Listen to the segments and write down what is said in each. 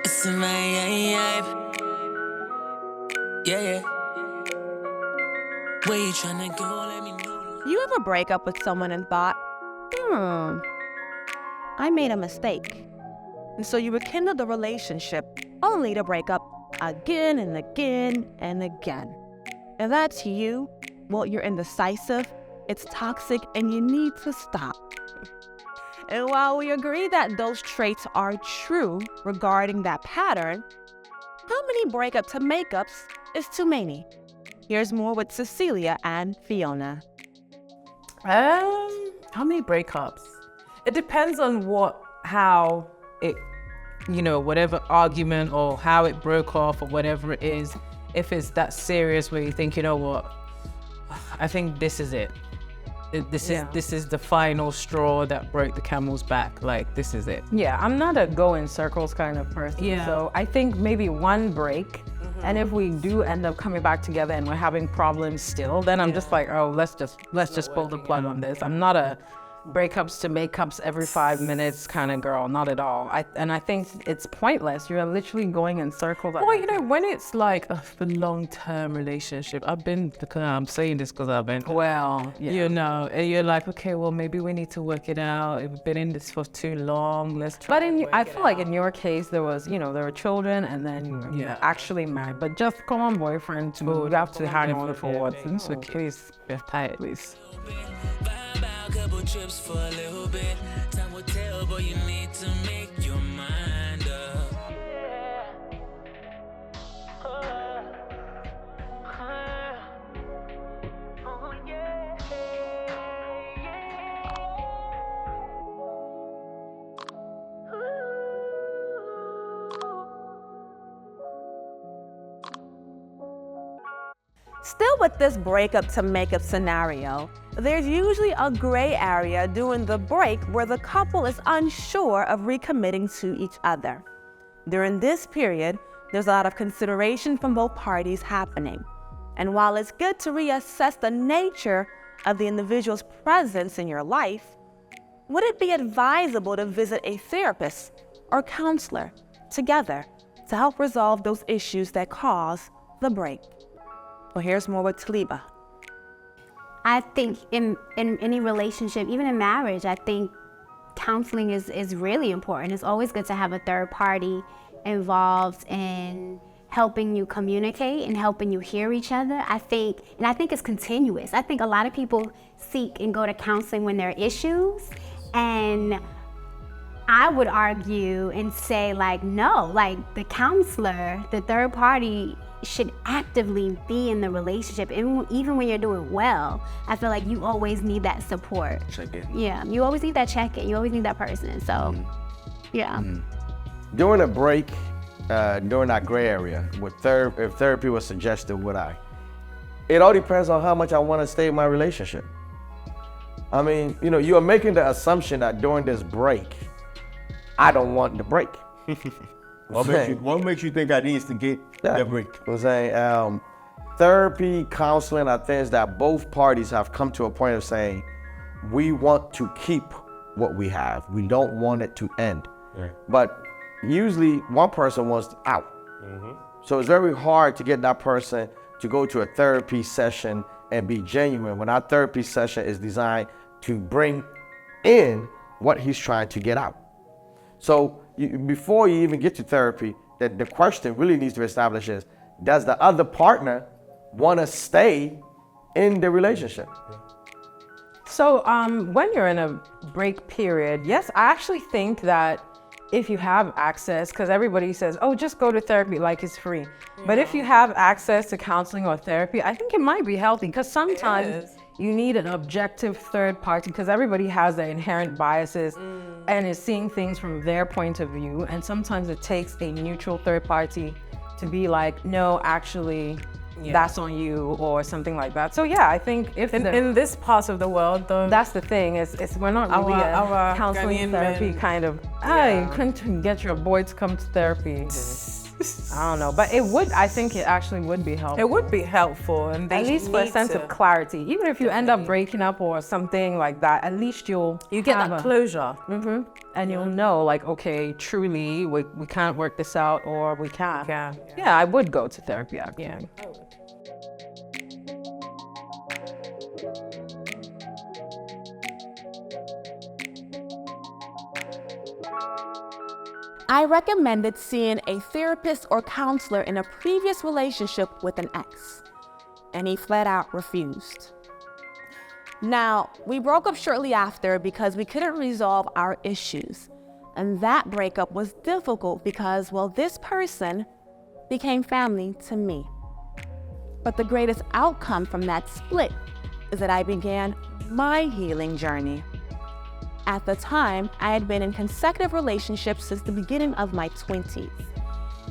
Listen, yeah. Where you tryna go? Let me know. You ever break up with someone and thought, I made a mistake. And so you rekindled the relationship only to break up again and again and again. If that's you, well, you're indecisive, it's toxic, and you need to stop. And while we agree that those traits are true regarding that pattern, how many breakup to makeups is too many? Here's more with Cecilia and Fiona. How many breakups? It depends on how it, whatever argument or how it broke off or whatever it is. If it's that serious where you think, you know what, I think this is it. This is the final straw that broke the camel's back. Like, this is it. Yeah, I'm not a go in circles kind of person. Yeah. So I think maybe one break, and if we do end up coming back together and we're having problems still, then I'm just like, oh, let's just pull the plug on this. I'm not a breakups to makeups every 5 minutes kind of girl, not at all. I think it's pointless. You're literally going in circles. Well, when it's like a long-term relationship, I'm saying this because I've been, and you're like, okay, well, maybe we need to work it out. We've been in this for too long. Let's try. But I feel like in your case, there was, there were children and then you were actually married. But just come on, boyfriend, you have to hang on for what? This case, we're tired, please. Couple trips for a little bit. Time will tell, but you need to make your mind up. Still with this breakup to makeup scenario, there's usually a gray area during the break where the couple is unsure of recommitting to each other. During this period, there's a lot of consideration from both parties happening. And while it's good to reassess the nature of the individual's presence in your life, would it be advisable to visit a therapist or counselor together to help resolve those issues that cause the break? Well, here's more with Taliba. I think in any relationship, even in marriage, I think counseling is really important. It's always good to have a third party involved in helping you communicate and helping you hear each other. I think it's continuous. I think a lot of people seek and go to counseling when there are issues, and I would argue and say, no, the counselor, the third party, should actively be in the relationship. Even when you're doing well, I feel like you always need that support. Check-in. Yeah, you always need that check-in. You always need that person. So, yeah. During a break, during that gray area, if therapy was suggested, it all depends on how much I want to stay in my relationship. I mean, you are making the assumption that during this break, I don't want the break. What makes you think I need to get that break? I'm saying therapy, counseling are things that both parties have come to a point of saying, we want to keep what we have. We don't want it to end. Yeah. But usually one person wants out. So it's very hard to get that person to go to a therapy session and be genuine when our therapy session is designed to bring in what he's trying to get out. So before you even get to therapy, the question really needs to be established is, does the other partner want to stay in the relationship? So when you're in a break period, yes, I actually think that if you have access, because everybody says, oh, just go to therapy like it's free. But if you have access to counseling or therapy, I think it might be healthy, because sometimes you need an objective third party, because everybody has their inherent biases and is seeing things from their point of view. And sometimes it takes a neutral third party to be like, no, actually, that's on you, or something like that. So yeah, I think if in this part of the world, though, that's the thing, is we're not really our counseling Ghanaian therapy men, kind of, you couldn't get your boy to come to therapy. I don't know, but I think it actually would be helpful. It would be helpful, and they At least for a need sense to- of clarity. Even if you end up breaking up or something like that, at least you get have that closure. and you'll know, like, okay, truly, we can't work this out, or we can. Yeah, I would go to therapy, actually. Yeah. I recommended seeing a therapist or counselor in a previous relationship with an ex, and he flat out refused. Now, we broke up shortly after because we couldn't resolve our issues, and that breakup was difficult because, well, this person became family to me. But the greatest outcome from that split is that I began my healing journey. At the time, I had been in consecutive relationships since the beginning of my 20s.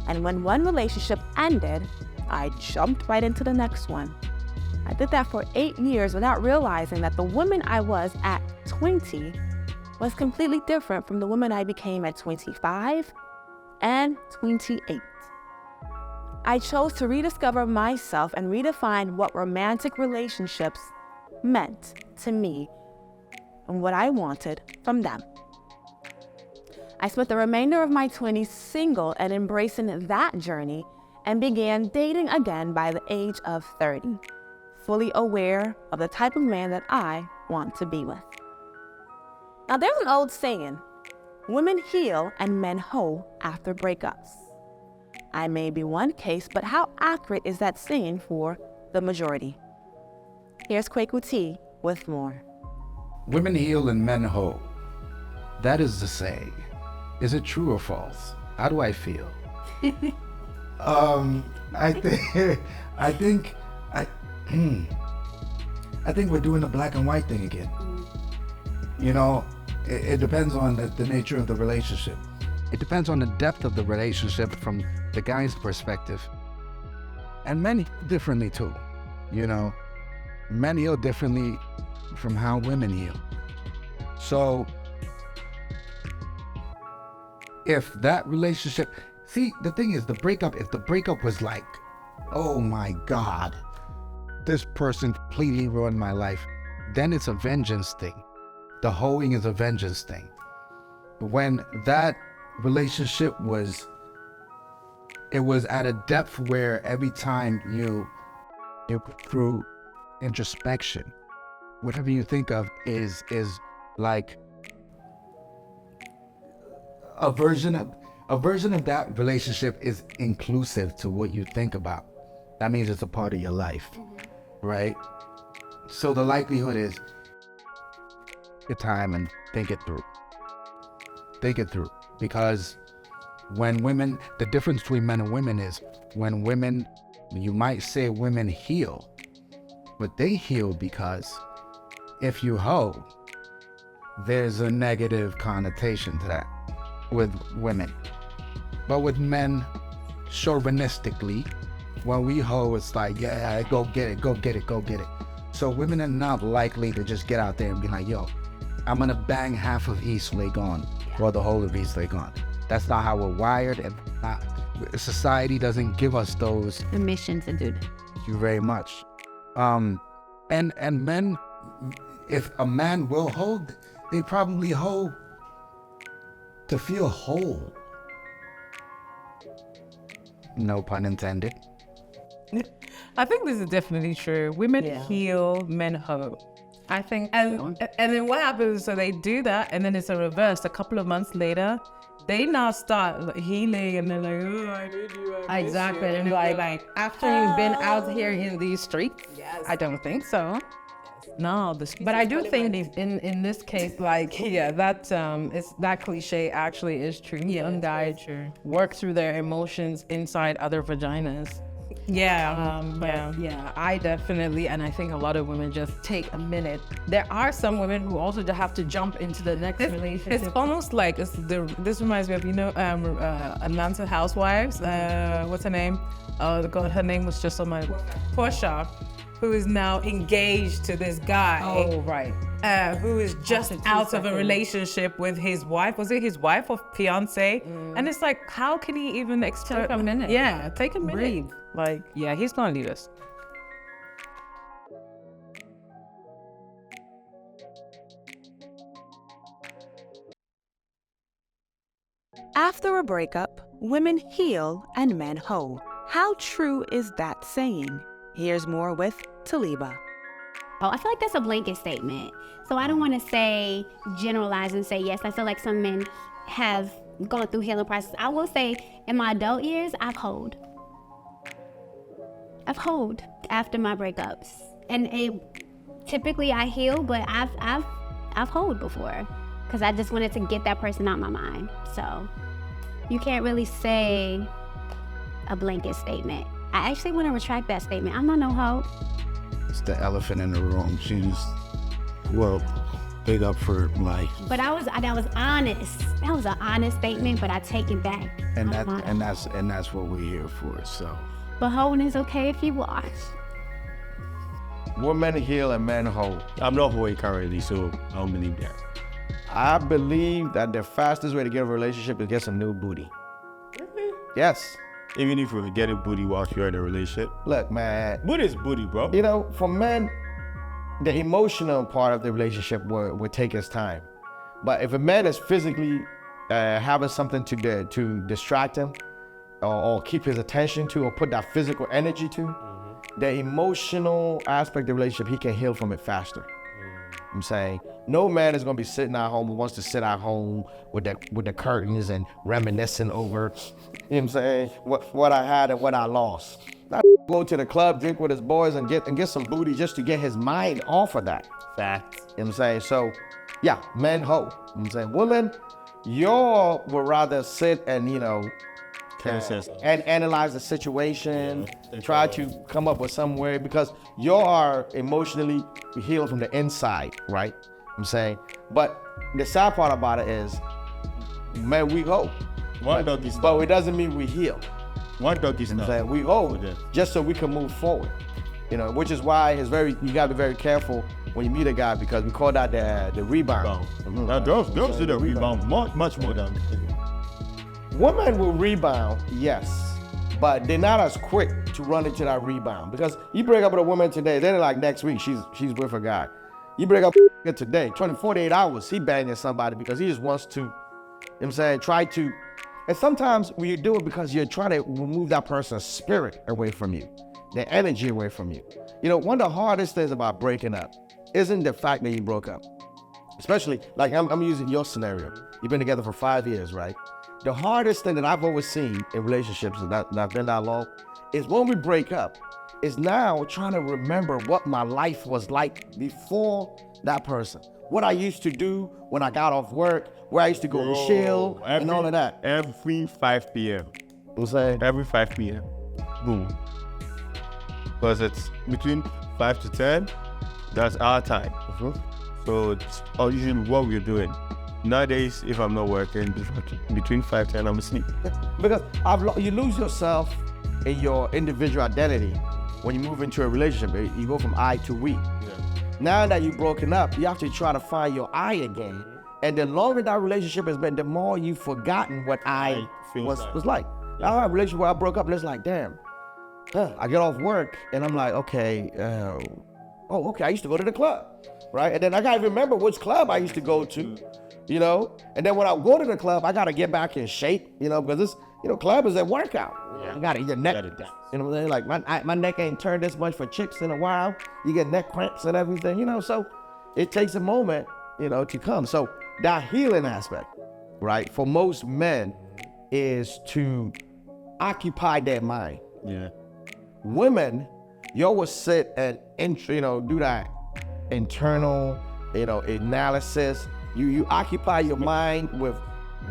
And when one relationship ended, I jumped right into the next one. I did that for 8 years without realizing that the woman I was at 20 was completely different from the woman I became at 25 and 28. I chose to rediscover myself and redefine what romantic relationships meant to me and what I wanted from them. I spent the remainder of my 20s single and embracing that journey and began dating again by the age of 30, fully aware of the type of man that I want to be with. Now, there's an old saying, women heal and men hoe after breakups. I may be one case, but how accurate is that saying for the majority? Here's Kwaku T with more. Women heal and men hoe. That is the saying. Is it true or false? How do I feel? I think we're doing the black and white thing again. You know, it depends on the nature of the relationship. It depends on the depth of the relationship from the guy's perspective. And men heal differently too. You know, men heal differently from how women heal. So if that relationship, see, the thing is, if the breakup was like, oh my God, this person completely ruined my life, then it's a vengeance thing. The hoeing is a vengeance thing. But when that relationship was at a depth where every time you go through introspection, whatever you think of is like a version of that relationship is inclusive to what you think about. That means it's a part of your life, right? So the likelihood is your time and think it through. Think it through, because when women, the difference between men and women is when women, you might say women heal, but they heal because if you hoe, there's a negative connotation to that with women. But with men, chauvinistically, when we hoe, it's like, yeah, go get it, go get it, go get it. So women are not likely to just get out there and be like, yo, I'm gonna bang half of East Legon or the whole of East Legon. That's not how we're wired, and society doesn't give us those Permission to do that. Thank you very much. And men, if a man will hold, they probably hold to feel whole. No pun intended. I think this is definitely true. Women heal, men hoe. I think And then what happens? So they do that, and then it's a reverse. A couple of months later, they now start healing, and they're like, "Oh, I need you." I miss exactly. you." And like after you've been out here in these streets, I don't think so. No, But I do think in this case, like, yeah, that that cliche actually is true. Young guys work through their emotions inside other vaginas. Yeah, I definitely, and I think a lot of women just take a minute. There are some women who also just have to jump into the next relationship. It's almost like this reminds me of Atlanta Housewives. What's her name? Oh God, her name was just on my Portia, who is now engaged to this guy. Oh, right. who is just out of a relationship with his wife. Was it his wife or fiance? And it's like, how can he even Take a minute. Yeah, take a minute. Breathe. Like, Yeah, he's gonna leave us. After a breakup, women heal and men hoe. How true is that saying? Here's more with Taliba. Oh, I feel like that's a blanket statement. So I don't want to say generalize and say yes. I feel like some men have gone through healing process. I will say in my adult years, I've hoed after my breakups, and typically I heal, but I've hoed before because I just wanted to get that person out my mind. So you can't really say a blanket statement. I actually want to retract that statement. I'm not no hoe. It's the elephant in the room. She's, well, big up for life. But that was honest. That was an honest statement, but I take it back. And that's what we're here for. So. But hoeing is okay if you watch. Women heal and men hoe. I'm not hoeing currently, so I don't believe that. I believe that the fastest way to get a relationship is get some new booty. Yes. Even if you're getting booty while you're in a relationship. Look, man. Booty is booty, bro. You know, for men, the emotional part of the relationship would take its time. But if a man is physically having something to distract him or keep his attention to or put that physical energy to, the emotional aspect of the relationship, he can heal from it faster. I'm saying no man is gonna be sitting at home who wants to sit at home with the curtains and reminiscing over, you know what I'm saying, what I had and what I lost. Not go to the club, drink with his boys and get some booty just to get his mind off of that. Facts. You know what I'm saying? So yeah, men hoe. You know what I'm saying? Women, y'all would rather sit and, you know, and analyze the situation, try to come up with some way, because you are emotionally healed from the inside, right? I'm saying, but the sad part about it is, man, we hoe. But it doesn't mean we heal. One doggy style. I'm saying we hoe just so we can move forward, you know, which is why you gotta be very careful when you meet a guy, because we call that the rebound. Now girls do the rebound much more than. Women will rebound, yes, but they're not as quick to run into that rebound, because you break up with a woman today, then like next week she's with a guy. You break up with today, 48 hours, he banging somebody because he just wants to, you know what I'm saying, try to, and sometimes when you do it because you're trying to remove that person's spirit away from you, their energy away from you. You know, one of the hardest things about breaking up isn't the fact that you broke up, especially like I'm using your scenario. You've been together for 5 years, right? The hardest thing that I've always seen in relationships that I've been that long is when we break up, is now trying to remember what my life was like before that person. What I used to do when I got off work, where I used to go to chill, and all of that. Every 5 p.m. I'm saying? Every 5 p.m. Boom. Because it's between 5 to 10, that's our time. So it's usually what we're doing. Nowadays, if I'm not working, between 5 to 10, I'm asleep. Because you lose yourself in your individual identity when you move into a relationship. You go from I to we. Now that you've broken up, you have to try to find your I again. And the longer that relationship has been, the more you've forgotten what I was like. I had a relationship where I broke up and it's like, damn. I get off work and I'm like, okay, I used to go to the club, right? And then I gotta remember which club I used to go to. You know, and then when I go to the club, I gotta get back in shape, you know, because this, you know, club is a workout. You gotta your neck, you know what I'm saying? Like my neck ain't turned this much for chicks in a while. You get neck cramps and everything, you know, so it takes a moment, you know, to come. So that healing aspect, right, for most men is to occupy their mind. Yeah. Women, you always sit and, you know, do that internal, you know, analysis. You occupy your mind with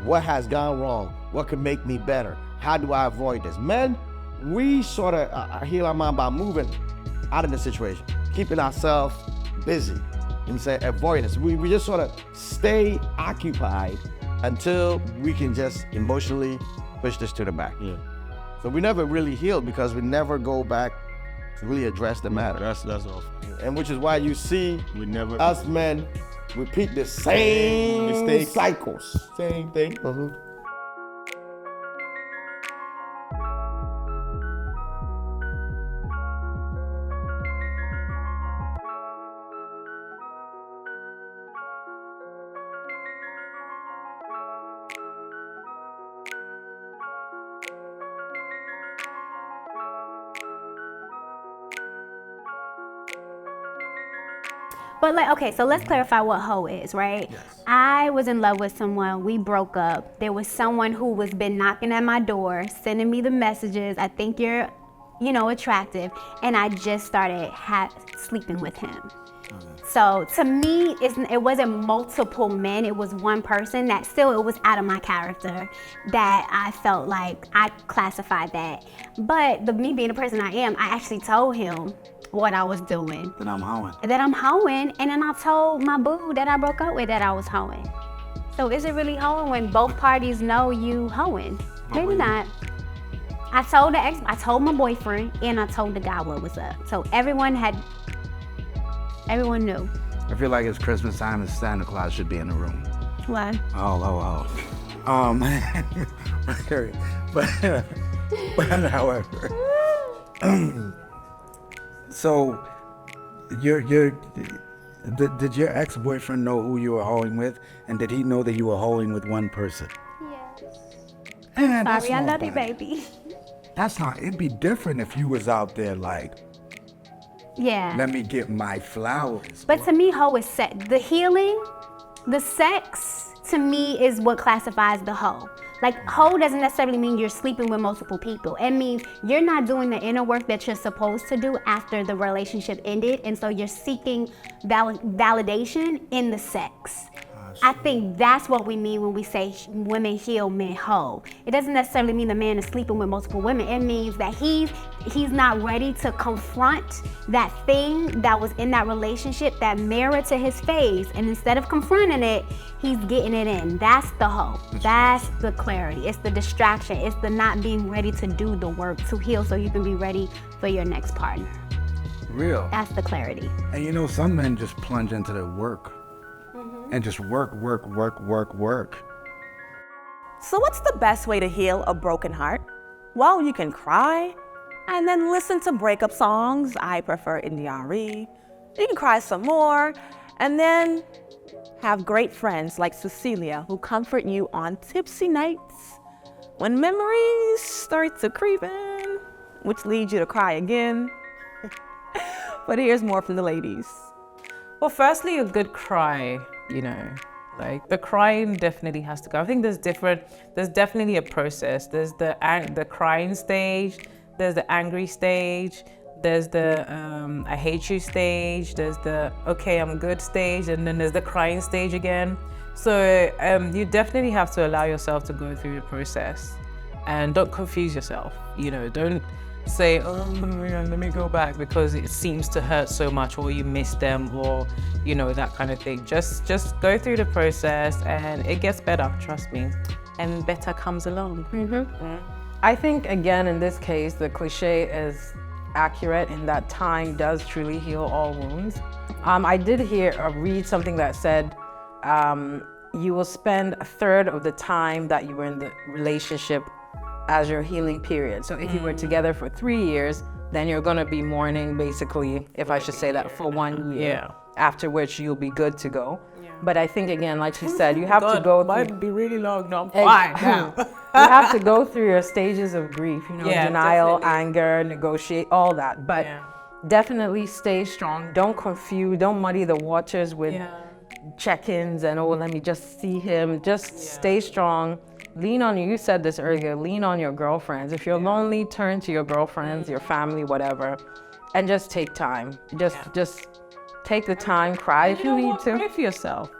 what has gone wrong, what can make me better, how do I avoid this? Men, we sort of heal our mind by moving out of the situation, keeping ourselves busy, you know what I'm saying, avoidance. We just sort of stay occupied until we can just emotionally push this to the back. Yeah. So we never really heal because we never go back to really address the matter. That's all. And which is why you see We never us men repeat the same Mistakes. cycles. same thing. But like, okay, so let's clarify what hoe is, right? Yes. I was in love with someone, we broke up. There was someone who was been knocking at my door, sending me the messages, I think you're, attractive. And I just started sleeping with him. So to me, it wasn't multiple men, it was one person that still, it was out of my character that I felt like I classified that. But me being the person I am, I actually told him what I was doing. That I'm hoeing. And then I told my boo that I broke up with that I was hoeing. So is it really hoeing when both parties know you hoeing? Maybe not. I told my boyfriend and I told the guy what was up. So everyone knew. I feel like it's Christmas time and Santa Claus should be in the room. Why? Oh. But however, so did your ex-boyfriend know who you were hoeing with, and did he know that you were hoeing with one person? Yes. Sorry, I love you, baby. That's not. It'd be different if you was out there like, yeah. let me get my flowers. But to me, hoe is the healing, the sex, to me is what classifies the hoe. Like, hoe doesn't necessarily mean you're sleeping with multiple people. It means you're not doing the inner work that you're supposed to do after the relationship ended, and so you're seeking validation in the sex. I think that's what we mean when we say women heal, men hoe. It doesn't necessarily mean the man is sleeping with multiple women. It means that he's not ready to confront that thing that was in that relationship, that mirror to his face. And instead of confronting it, he's getting it in. That's the hoe. That's the clarity. It's the distraction. It's the not being ready to do the work to heal so you can be ready for your next partner. Real. That's the clarity. And some men just plunge into their work. And just work. So what's the best way to heal a broken heart? Well, you can cry and then listen to breakup songs. I prefer Indiari. You can cry some more and then have great friends like Cecilia who comfort you on tipsy nights when memories start to creep in, which leads you to cry again. But here's more from the ladies. Well, firstly, a good cry, like the crying definitely has to go. I think there's definitely a process. There's the crying stage, there's the angry stage, there's the I hate you stage, there's the okay, I'm good stage, and then there's the crying stage again. So you definitely have to allow yourself to go through the process, and don't confuse yourself. Don't say, oh, let me go back because it seems to hurt so much, or you miss them, or that kind of thing. Just go through the process, and it gets better. Trust me, and better comes along. I think again in this case the cliche is accurate in that time does truly heal all wounds. I did read something that said you will spend a third of the time that you were in the relationship as your healing period. So if you were together for 3 years, then you're gonna be mourning basically, if I should say that, for 1 year. After which you'll be good to go. But I think again, like she said, you have to go through. Might be really long. No, I'm fine now. You have to go through your stages of grief, denial, definitely. anger, negotiate, all that. But definitely stay strong. Don't muddy the waters with check-ins and let me just see him. Just stay strong. Lean on you said this earlier, lean on your girlfriends. If you're lonely, turn to your girlfriends, your family, whatever, and just take time. Just take the time, cry if you need to. Pray for yourself.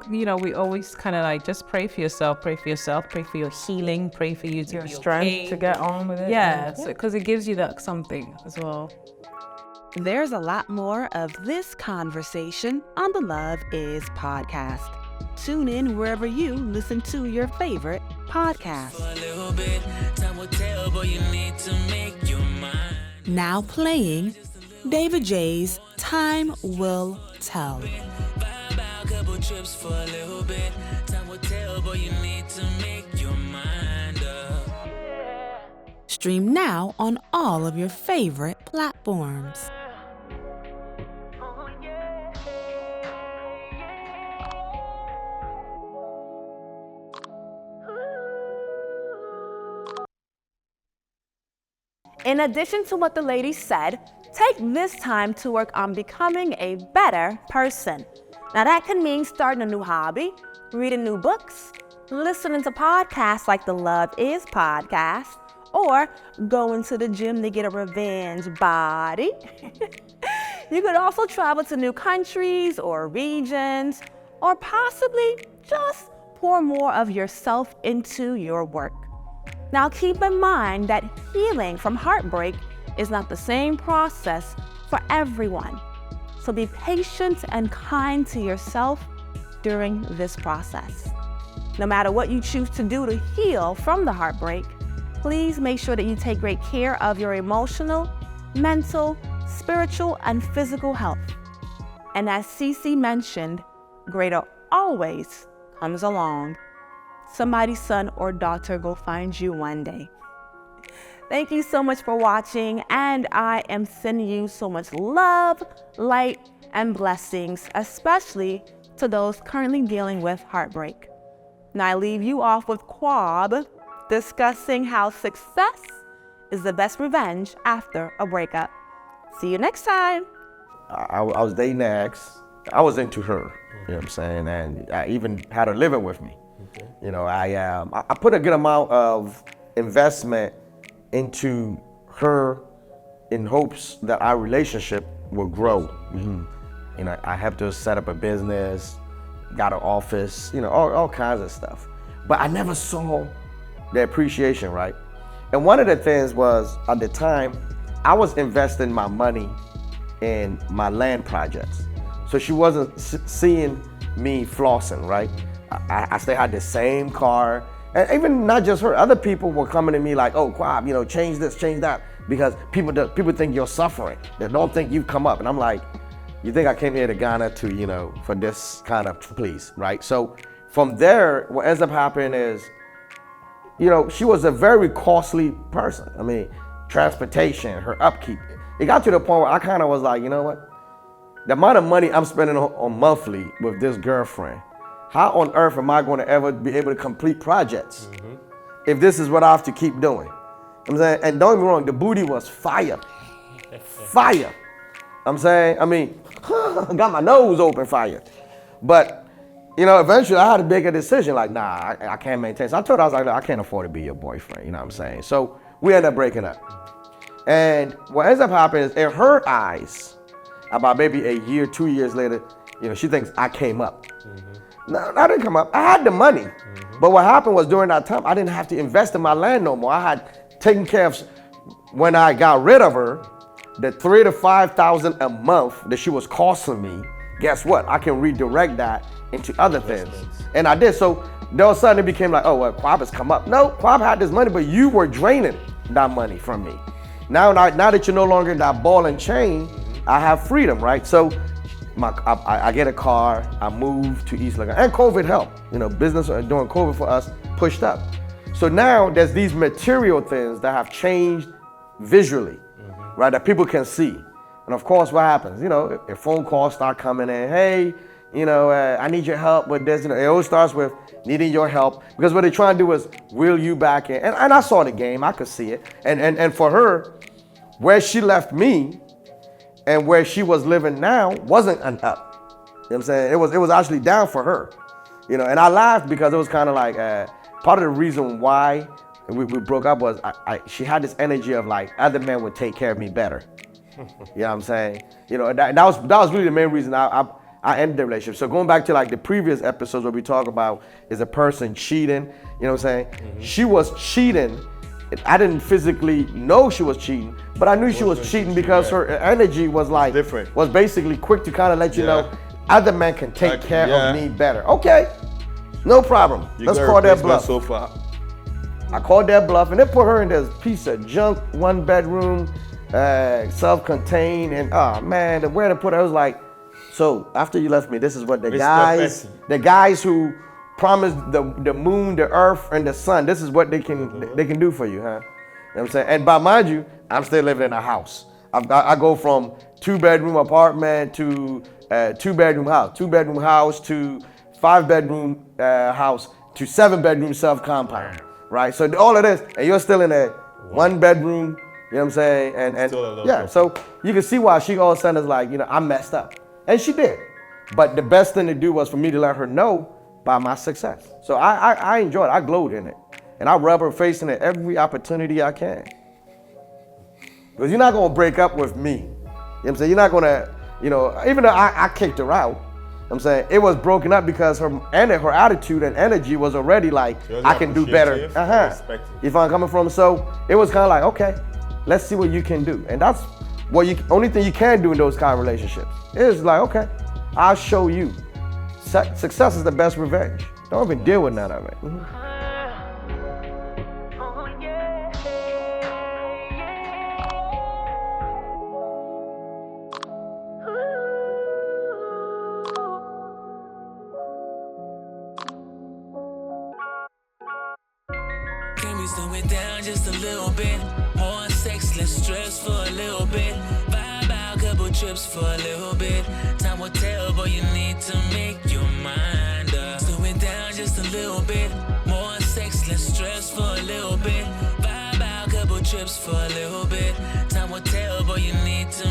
We always kind of just pray for yourself, pray for your healing, pray for you to Your be strength okay. to get on with it. Yeah, because it gives you that something as well. There's a lot more of this conversation on the Love Is podcast. Tune in wherever you listen to your favorite podcast. For a little bit, time will tell, but you need to make your mind. Now playing David J's Time Will Tell. Vibe out, couple trips for a little bit. Time will tell, but you need to make your mind up. Stream now on all of your favorite platforms. In addition to what the lady said, take this time to work on becoming a better person. Now that can mean starting a new hobby, reading new books, listening to podcasts like the Love Is podcast, or going to the gym to get a revenge body. You could also travel to new countries or regions, or possibly just pour more of yourself into your work. Now keep in mind that healing from heartbreak is not the same process for everyone. So be patient and kind to yourself during this process. No matter what you choose to do to heal from the heartbreak, please make sure that you take great care of your emotional, mental, spiritual, and physical health. And as Cece mentioned, greater always comes along. Somebody's son or daughter will find you one day. Thank you so much for watching, and I am sending you so much love, light, and blessings, especially to those currently dealing with heartbreak. Now I leave you off with Quab discussing how success is the best revenge after a breakup. See you next time. I was dating an ex. I was into her, you know what I'm saying? And I even had her living with me. Okay. You know, I put a good amount of investment into her in hopes that our relationship will grow. Mm-hmm. You know, I helped her set up a business, got an office, you know, all kinds of stuff. But I never saw the appreciation, right? And one of the things was, at the time, I was investing my money in my land projects. So she wasn't seeing me flossing, right? I still had the same car. And even not just her, other people were coming to me like, oh, Quab, you know, change this, change that, because people think you're suffering. They don't think you've come up. And I'm like, you think I came here to Ghana to, you know, for this kind of please, right? So from there, what ends up happening is, you know, she was a very costly person. I mean, transportation, her upkeep. It got to the point where I kind of was like, you know what? The amount of money I'm spending on monthly with this girlfriend, how on earth am I going to ever be able to complete projects if this is what I have to keep doing? I'm saying, and don't get me wrong, the booty was fire. Fire. I'm saying, I mean, got my nose open fire. But, you know, eventually I had to make a decision like, nah, I can't maintain. So I told her, I was like, I can't afford to be your boyfriend, you know what I'm saying? So we ended up breaking up. And what ends up happening is, in her eyes, about maybe a year, 2 years later, you know, she thinks I came up. No, I didn't come up. I had the money. But what happened was, during that time, I didn't have to invest in my land no more. I had taken care of, when I got rid of her, the $3,000 to $5,000 a month that she was costing me. Guess what? I can redirect that into other things. And I did. So all of a sudden it became like, oh, well, Quab has come up. No, Quab had this money, but you were draining that money from me. Now that you're no longer in that ball and chain, I have freedom, right? So I get a car, I move to East Lagoon, and COVID helped. You know, business during COVID for us pushed up. So now there's these material things that have changed visually, right, that people can see. And of course, what happens? You know, if phone calls start coming in, hey, you know, I need your help with this. You know, it always starts with needing your help, because what they're trying to do is reel you back in. And I saw the game, I could see it. And for her, where she left me and where she was living now wasn't an up. You know what I'm saying? It was actually down for her. You know, and I laughed because it was kind of like, part of the reason why we broke up was she had this energy of like, other men would take care of me better. You know what I'm saying? You know, that was really the main reason I ended the relationship. So going back to like the previous episodes where we talk about, is a person cheating, you know what I'm saying? She was cheating. I didn't physically know she was cheating, but I knew she was cheating because her energy was like, different. Was basically quick to kind of let you know, other men can take care of me better. Okay, no problem. Let's call that bluff. So far. I called that bluff, and they put her in this piece of junk 1 bedroom. self-contained, and oh man, the way to put it, I was like, so after you left me, this is what the guys who promised the moon, the earth, and the sun, this is what they can do for you, huh? You know what I'm saying? And by mind you, I'm still living in a house. I go from 2-bedroom apartment to 2-bedroom house to 5-bedroom house to 7-bedroom self-compound, right? So all of this, and you're still in a 1-bedroom, you know what I'm saying? And yeah, so you can see why she all of a sudden is like, you know, I messed up. And she did. But the best thing to do was for me to let her know by my success. So I enjoyed it. I glowed in it. And I rub her face in it every opportunity I can. Because you're not going to break up with me. You know what I'm saying? You're not going to, you know, even though I kicked her out, you know what I'm saying, it was broken up because her attitude and energy was already like, I can do better. You find where I'm coming from? So it was kind of like, okay, let's see what you can do. And that's what only thing you can do in those kind of relationships. It's like, okay, I'll show you. Success is the best revenge. Don't even deal with none of it. Can we slow it down just a little bit? More sex, less stress for a little bit. Vibe out, couple trips for a little bit. Time will tell, but you need to make your mind up. Slow it down just a little bit. More sex, less stress for a little bit. Vibe out, couple trips for a little bit. Time will tell, but you need to